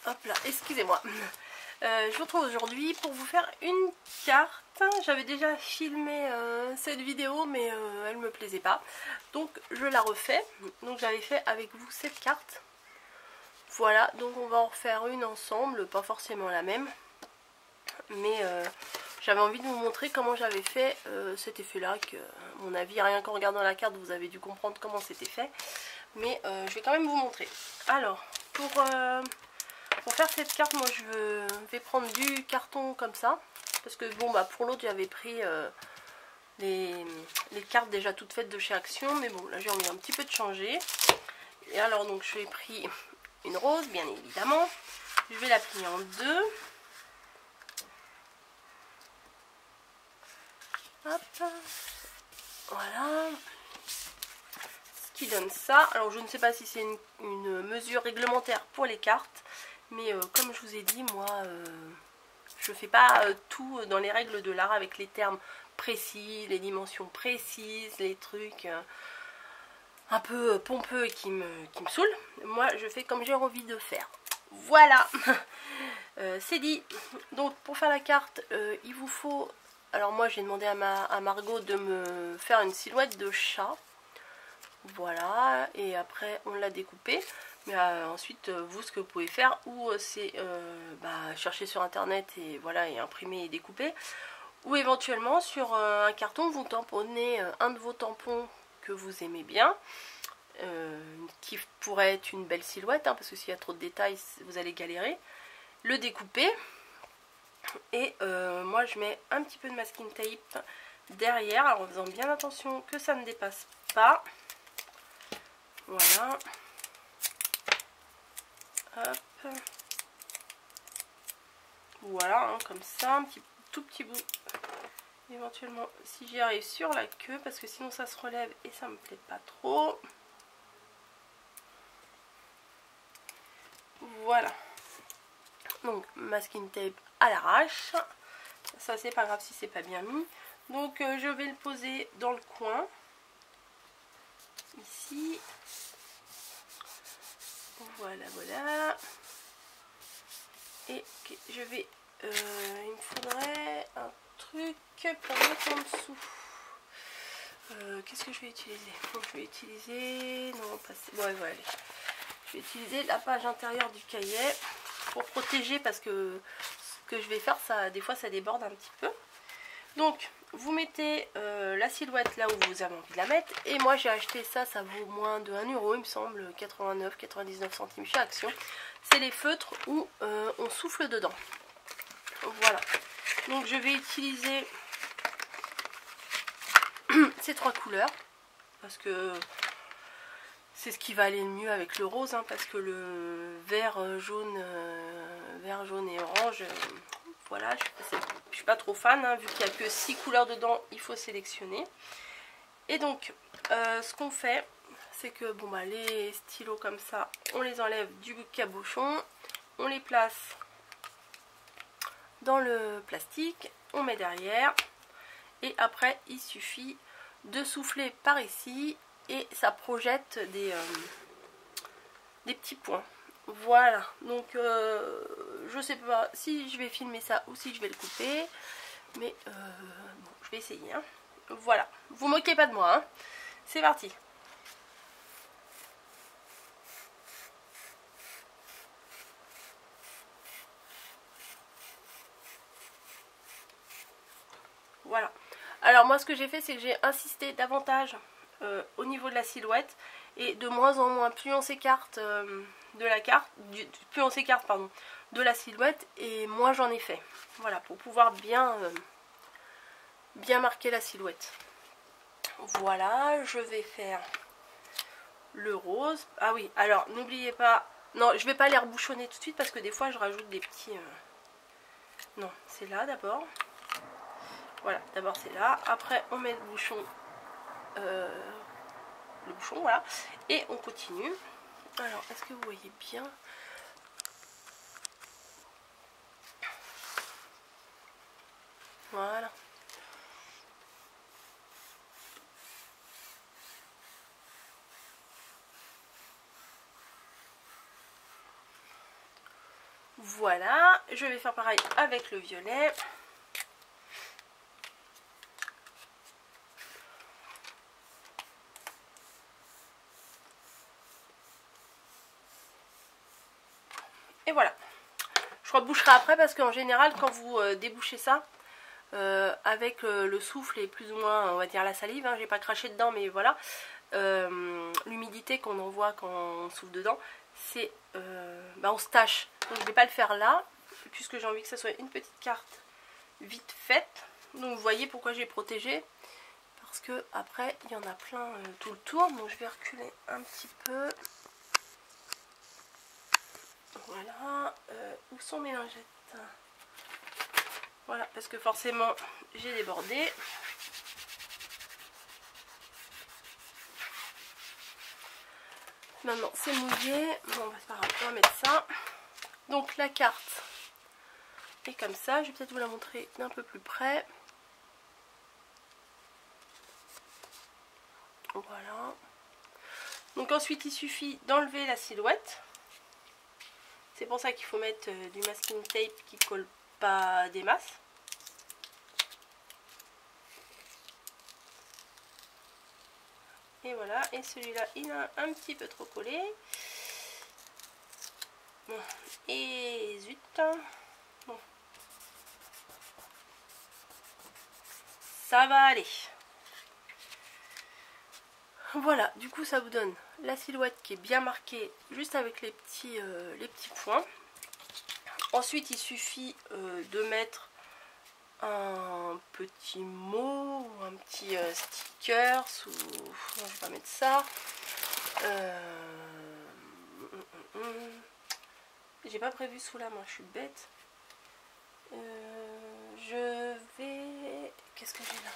hop là, excusez-moi. Je vous retrouve aujourd'hui pour vous faire une carte. J'avais déjà filmé cette vidéo mais elle me plaisait pas. Donc je la refais. Donc j'avais fait avec vous cette carte. Voilà, donc on va en refaire une ensemble, pas forcément la même. Mais j'avais envie de vous montrer comment j'avais fait cet effet-là. Que, à mon avis, rien qu'en regardant la carte, vous avez dû comprendre comment c'était fait. Mais je vais quand même vous montrer. Alors, pour faire cette carte, moi je vais prendre du carton comme ça. Parce que bon, bah pour l'autre, j'avais pris les cartes déjà toutes faites de chez Action. Mais bon, là j'ai envie un petit peu de changer. Et alors, donc j'ai pris une rose, bien évidemment. Je vais la plier en deux. Hop. Voilà. Ce qui donne ça. Alors, je ne sais pas si c'est une mesure réglementaire pour les cartes. Mais comme je vous ai dit, moi, je ne fais pas tout dans les règles de l'art avec les termes précis, les dimensions précises, les trucs un peu pompeux et qui me saoulent. Moi, je fais comme j'ai envie de faire. Voilà. C'est dit. Donc, pour faire la carte, il vous faut... Alors moi, j'ai demandé à Margot de me faire une silhouette de chat. Voilà. Et après, on l'a découpé. Mais ensuite, vous, ce que vous pouvez faire, ou c'est chercher sur internet et voilà, et imprimer et découper, ou éventuellement sur un carton, vous tamponnez un de vos tampons que vous aimez bien, qui pourrait être une belle silhouette, hein, parce que s'il y a trop de détails, vous allez galérer, le découper, et moi je mets un petit peu de masking tape derrière, alors en faisant bien attention que ça ne dépasse pas. Voilà. Hop. Voilà, hein, comme ça, un tout petit bout. Éventuellement, si j'y arrive sur la queue, parce que sinon ça se relève et ça me plaît pas trop. Voilà. Donc, masking tape à l'arrache. Ça, c'est pas grave si c'est pas bien mis. Donc, je vais le poser dans le coin. Ici. Voilà, voilà. Et je vais... il me faudrait un truc pour mettre en dessous. Qu'est-ce que je vais utiliser? Donc, je vais utiliser... Non, pas... Bon, voilà. Je vais utiliser la page intérieure du cahier pour protéger, parce que ce que je vais faire, ça, des fois, ça déborde un petit peu. Donc, vous mettez la silhouette là où vous avez envie de la mettre. Et moi, j'ai acheté ça, ça vaut moins de 1 €, il me semble, 99 centimes chez Action. C'est les feutres où on souffle dedans. Voilà. Donc, je vais utiliser ces trois couleurs, parce que c'est ce qui va aller le mieux avec le rose, hein, parce que le vert, jaune et orange, voilà, je suis pas trop fan, hein, vu qu'il n'y a que 6 couleurs dedans, il faut sélectionner. Et donc, ce qu'on fait, c'est que bon, bah, les stylos comme ça, on les enlève du cabochon, on les place dans le plastique, on met derrière, et après, il suffit de souffler par ici, et ça projette des petits points. Voilà, donc je sais pas si je vais filmer ça ou si je vais le couper, mais bon, je vais essayer, hein. Voilà, vous moquez pas de moi, hein. C'est parti. Voilà, alors moi ce que j'ai fait, c'est que j'ai insisté davantage au niveau de la silhouette, et de moins en moins, plus on s'écarte de la carte, plus on s'écarte, pardon, de la silhouette, et moins j'en ai fait. Voilà, pour pouvoir bien marquer la silhouette. Voilà, je vais faire le rose. Ah oui, alors n'oubliez pas, non, je vais pas les rebouchonner tout de suite, parce que des fois je rajoute des petits... Non, c'est là d'abord. Voilà, d'abord c'est là, après on met le bouchon, voilà, et on continue. Alors, est-ce que vous voyez bien? Voilà. Voilà, je vais faire pareil avec le violet. Et voilà. Je reboucherai après parce qu'en général, quand vous débouchez ça, avec le souffle et plus ou moins, on va dire la salive, hein, j'ai pas craché dedans, mais voilà, l'humidité qu'on envoie quand on souffle dedans, c'est on se tâche. Donc je vais pas le faire là, puisque j'ai envie que ça soit une petite carte vite faite. Donc vous voyez pourquoi j'ai protégé, parce que après il y en a plein tout le tour. Donc je vais reculer un petit peu. Voilà, où sont mes lingettes? Voilà, parce que forcément j'ai débordé. Maintenant c'est mouillé. Bon, c'est pas grave, on va mettre ça. Donc la carte est comme ça. Je vais peut-être vous la montrer d'un peu plus près. Voilà. Donc ensuite il suffit d'enlever la silhouette. C'est pour ça qu'il faut mettre du masking tape qui colle pas des masses. Et voilà, et celui-là il a un petit peu trop collé. Bon. Et zut. Bon. Ça va aller. Voilà, du coup ça vous donne la silhouette qui est bien marquée juste avec les petits points. Ensuite il suffit de mettre un petit mot ou un petit sticker ou... Non, je vais pas mettre ça. J'ai pas prévu sous la main, je suis bête. Je vais... Qu'est-ce que j'ai là?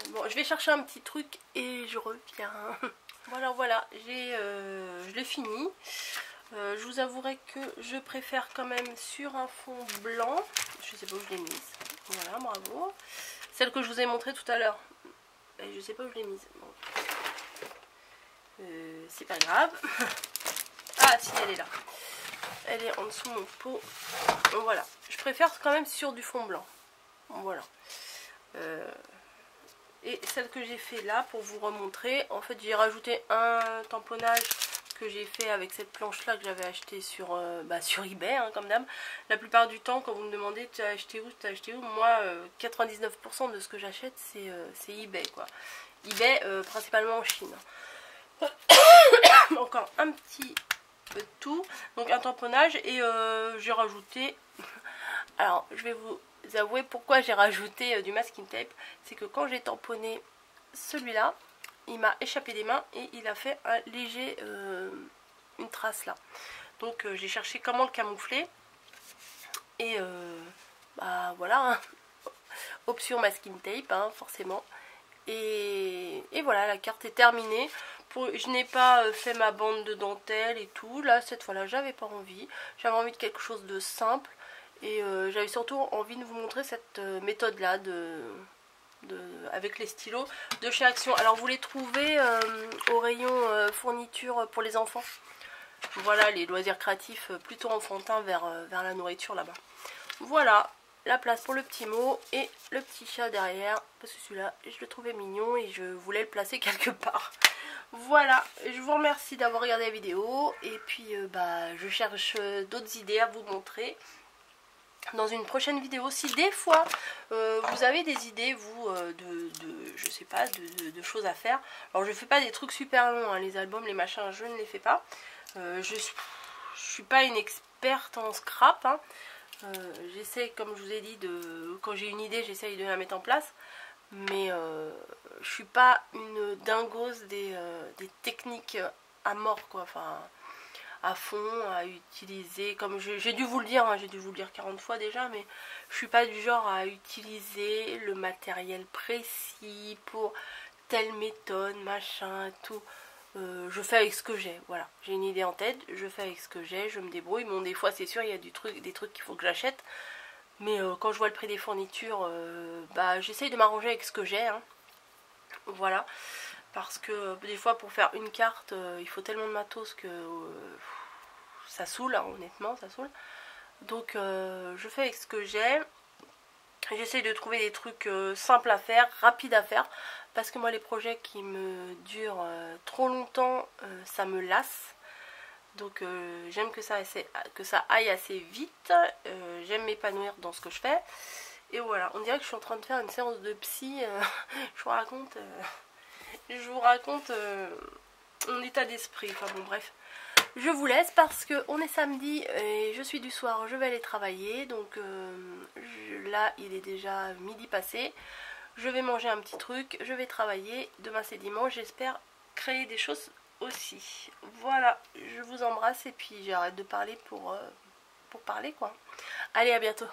Bon, je vais chercher un petit truc et je reviens. Voilà, je l'ai fini. Je vous avouerai que je préfère quand même sur un fond blanc. Je sais pas où je l'ai mise. Voilà, bravo. Celle que je vous ai montrée tout à l'heure. Je sais pas où je l'ai mise. Bon. C'est pas grave. Ah si, elle est là. Elle est en dessous de mon pot. Voilà. Je préfère quand même sur du fond blanc. Voilà. Et celle que j'ai fait là, pour vous remontrer, en fait j'ai rajouté un tamponnage que j'ai fait avec cette planche là que j'avais acheté sur eBay, hein, comme d'hab. La plupart du temps quand vous me demandez tu as acheté où, moi 99% de ce que j'achète c'est eBay quoi. eBay principalement en Chine. Encore un petit peu de tout, donc un tamponnage et j'ai rajouté, alors je vais vous avouer pourquoi j'ai rajouté du masking tape, c'est que quand j'ai tamponné celui-là, il m'a échappé des mains et il a fait un léger, une trace là. Donc j'ai cherché comment le camoufler et voilà, hein. Option masking tape, hein, forcément. Et voilà, la carte est terminée. Je n'ai pas fait ma bande de dentelle et tout. Là, cette fois-là, j'avais pas envie. J'avais envie de quelque chose de simple. Et j'avais surtout envie de vous montrer cette méthode-là avec les stylos de chez Action. Alors, vous les trouvez au rayon fourniture pour les enfants. Voilà, les loisirs créatifs plutôt enfantins vers la nourriture là-bas. Voilà. La place pour le petit mot et le petit chat derrière, parce que celui-là je le trouvais mignon et je voulais le placer quelque part. Voilà, je vous remercie d'avoir regardé la vidéo et puis je cherche d'autres idées à vous montrer dans une prochaine vidéo. Si des fois vous avez des idées vous je sais pas, de choses à faire, alors je fais pas des trucs super longs, hein, les albums, les machins, je ne les fais pas. Je suis pas une experte en scrap, hein. J'essaie, comme je vous ai dit, quand j'ai une idée, j'essaye de la mettre en place. Mais je suis pas une dingose des techniques à mort, quoi. Enfin, à fond, à utiliser. Comme j'ai dû vous le dire, hein, j'ai dû vous le dire 40 fois déjà, mais je suis pas du genre à utiliser le matériel précis pour telle méthode, machin, tout. Je fais avec ce que j'ai, voilà. J'ai une idée en tête, je fais avec ce que j'ai, je me débrouille. Bon, des fois, c'est sûr, il y a des trucs qu'il faut que j'achète. Mais quand je vois le prix des fournitures, j'essaye de m'arranger avec ce que j'ai, hein. Voilà. Parce que des fois, pour faire une carte, il faut tellement de matos que ça saoule, hein, honnêtement, ça saoule. Donc je fais avec ce que j'ai. J'essaye de trouver des trucs simples à faire, rapides à faire. Parce que moi les projets qui me durent trop longtemps, ça me lasse. Donc j'aime que ça aille assez vite. J'aime m'épanouir dans ce que je fais. Et voilà, on dirait que je suis en train de faire une séance de psy. Je vous raconte mon état d'esprit. Enfin bon, bref. Je vous laisse parce qu'on est samedi et je suis du soir, je vais aller travailler. Donc là, il est déjà midi passé. Je vais manger un petit truc, je vais travailler. Demain c'est dimanche, j'espère créer des choses aussi. Voilà, je vous embrasse et puis j'arrête de parler pour parler quoi. Allez, à bientôt.